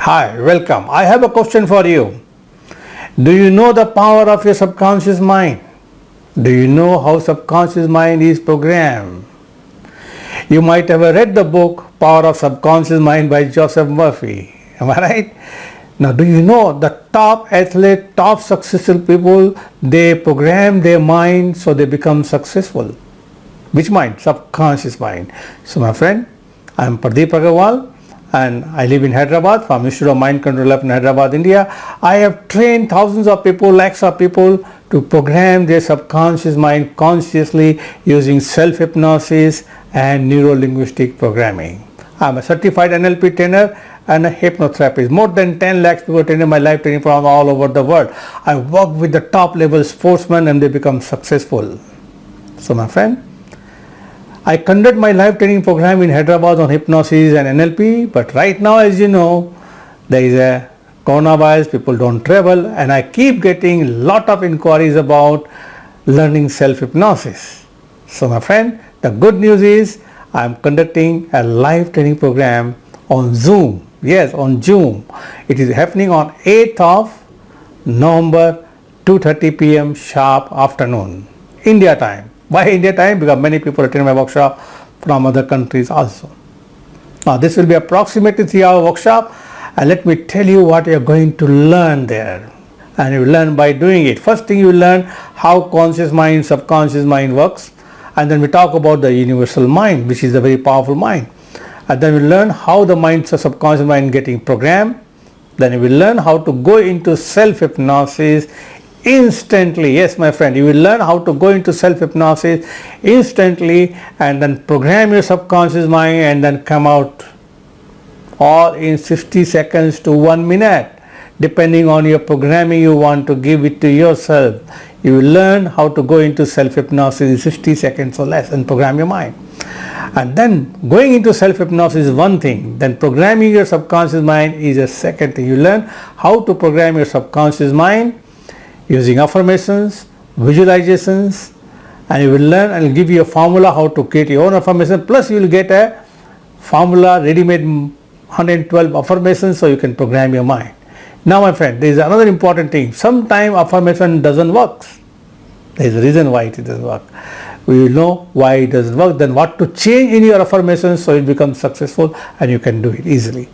Hi, welcome. I have a question for you. Do you know the power of your subconscious mind? Do you know how subconscious mind is programmed? You might have read the book Power of Subconscious Mind by Joseph Murphy. Am I right? Now, do you know the top athlete, top successful people, they program their mind so they become successful? Which mind? Subconscious mind. So, my friend, I am Pradeep Agarwal and I live in Hyderabad, from Institute of Mind Control Lab in Hyderabad, India. I have trained thousands of people, lakhs of people to program their subconscious mind consciously using self-hypnosis and neuro-linguistic programming. I am a certified NLP trainer and a hypnotherapist. More than 10 lakhs people attended my live training from all over the world. I work with the top level sportsmen and they become successful. So my friend, I conduct my live training program in Hyderabad on hypnosis and NLP, but right now, as you know, there is a coronavirus, people don't travel, and I keep getting a lot of inquiries about learning self-hypnosis. So my friend, the good news is I am conducting a live training program on Zoom. Yes, on Zoom. It is happening on 8th of November, 2:30 p.m. sharp afternoon, India time. Why India time? Because many people attend my workshop from other countries also. Now this will be approximately 3-hour workshop, and let me tell you what you are going to learn there. And you learn by doing it. First thing you learn how conscious mind, subconscious mind works, and then we talk about the universal mind, which is a very powerful mind. And then we learn how the mind, subconscious mind getting programmed. Then we will learn how to go into self-hypnosis instantly. Yes, my friend, you will learn how to go into self-hypnosis instantly and then program your subconscious mind and then come out all in 60 seconds to 1 minute, depending on your programming you want to give it to yourself. You will learn how to go into self-hypnosis in 60 seconds or less and program your mind. And then going into self-hypnosis is one thing, then programming your subconscious mind is a second thing. You learn how to program your subconscious mind using affirmations, visualizations, and you will learn and will give you a formula how to create your own affirmation, plus you will get a formula ready-made 112 affirmations so you can program your mind. Now my friend, there is another important thing. Sometimes affirmation doesn't work. There is a reason why it doesn't work. We will know why it doesn't work, then what to change in your affirmations so it becomes successful and you can do it easily.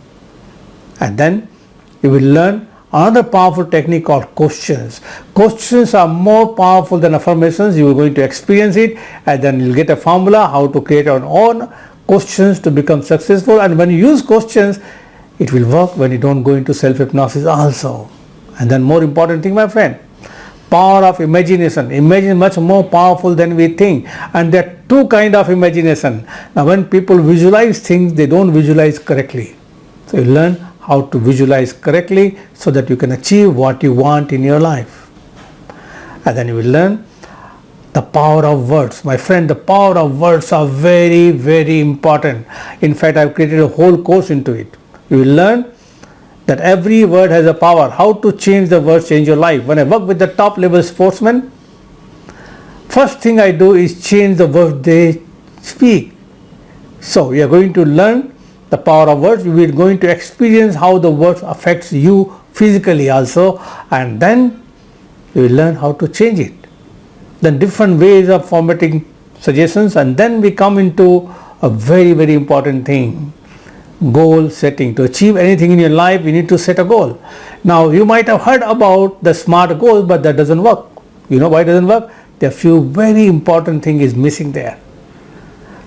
And then you will learn another powerful technique called questions. Questions are more powerful than affirmations. You are going to experience it and then you will get a formula how to create your own questions to become successful. And when you use questions, it will work when you don't go into self-hypnosis also. And then more important thing, my friend, power of imagination. Imagination is much more powerful than we think. And there are two kinds of imagination. Now when people visualize things, they don't visualize correctly. So you learn how to visualize correctly so that you can achieve what you want in your life. And then you will learn the power of words. My friend, the power of words are very, very important. In fact, I have created a whole course into it. You will learn that every word has a power. How to change the words, change your life. When I work with the top level sportsmen, first thing I do is change the words they speak. So we are going to learn the power of words. We are going to experience how the words affects you physically also, and then you will learn how to change it. Then different ways of formatting suggestions, and then we come into a very, very important thing, goal setting. To achieve anything in your life, you need to set a goal. Now you might have heard about the SMART goals, but that doesn't work. You know why it doesn't work? There are few very important things is missing there.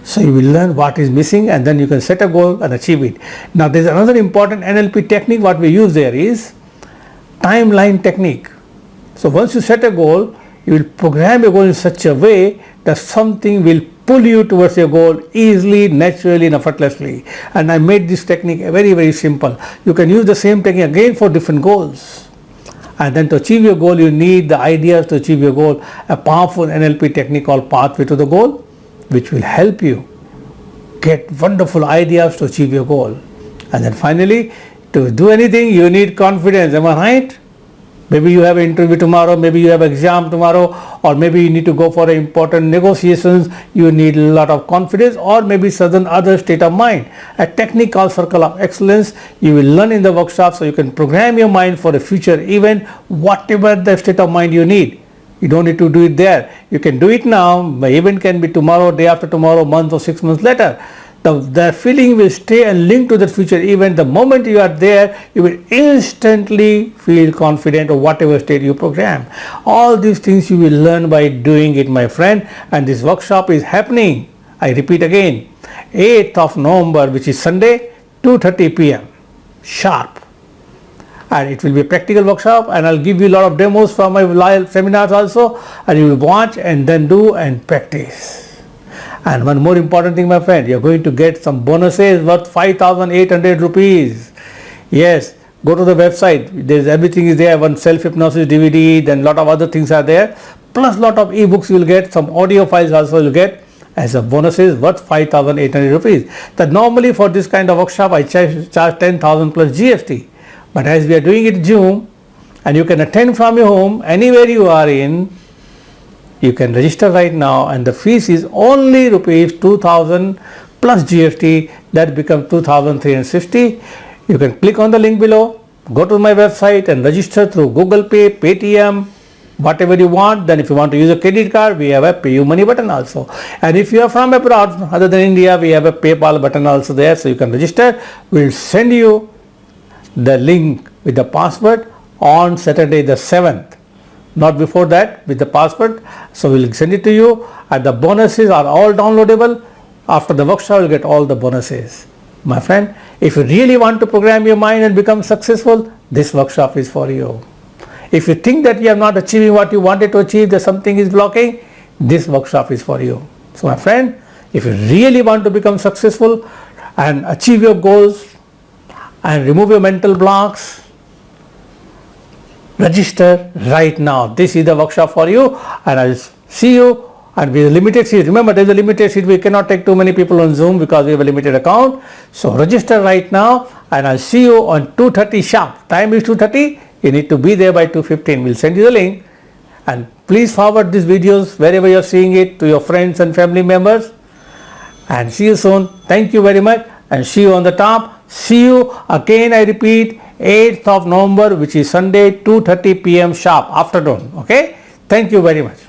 So you will learn what is missing and then you can set a goal and achieve it. Now there is another important NLP technique what we use there is timeline technique. So once you set a goal, you will program your goal in such a way that something will pull you towards your goal easily, naturally and effortlessly. And I made this technique very, very simple. You can use the same technique again for different goals. And then to achieve your goal, you need the ideas to achieve your goal. A powerful NLP technique called Pathway to the Goal, which will help you get wonderful ideas to achieve your goal. And then finally, to do anything, you need confidence. Am I right? Maybe you have an interview tomorrow, maybe you have an exam tomorrow, or maybe you need to go for important negotiations. You need a lot of confidence, or maybe certain other state of mind. A technique called Circle of Excellence you will learn in the workshop, so you can program your mind for a future event, whatever the state of mind you need. You don't need to do it there. You can do it now. The event can be tomorrow, day after tomorrow, month or 6 months later. The feeling will stay and link to the future event. The moment you are there, you will instantly feel confident of whatever state you program. All these things you will learn by doing it, my friend. And this workshop is happening, I repeat again, 8th of November, which is Sunday, 2:30 p.m. sharp. And it will be a practical workshop, and I'll give you a lot of demos from my live seminars also, and you will watch and then do and practice. And one more important thing, my friend, you're going to get some bonuses worth 5,800 rupees. Yes, go to the website. There's everything is there. One self-hypnosis DVD, then lot of other things are there. Plus lot of ebooks you will get. Some audio files also you'll get as a bonuses worth 5,800 rupees. That normally for this kind of workshop I charge 10,000 plus GST. But as we are doing it in Zoom, and you can attend from your home anywhere you are in, you can register right now, and the fees is only rupees 2,000 plus GST. That becomes 2,360. You can click on the link below, go to my website and register through Google Pay, Paytm, whatever you want. Then if you want to use a credit card, we have a Pay You Money button also. And if you are from abroad other than India, we have a PayPal button also there, so you can register. We'll send you the link with the password on Saturday the 7th. Not before that, with the password. So we'll send it to you, and the bonuses are all downloadable. After the workshop, you'll get all the bonuses. My friend, if you really want to program your mind and become successful, this workshop is for you. If you think that you are not achieving what you wanted to achieve, that something is blocking, this workshop is for you. So my friend, if you really want to become successful and achieve your goals and remove your mental blocks, register right now. This is the workshop for you, and I'll see you. And with a limited seat, remember there's a limited seat, we cannot take too many people on Zoom because we have a limited account. So register right now, and I'll see you on 2:30 sharp. Time is 2:30, you need to be there by 2:15. We'll send you the link, and please forward these videos wherever you're seeing it to your friends and family members, and see you soon. Thank you very much, and see you on the top. See you again, I repeat, 8th of November, which is Sunday, 2:30 p.m. sharp, afternoon. Okay, thank you very much.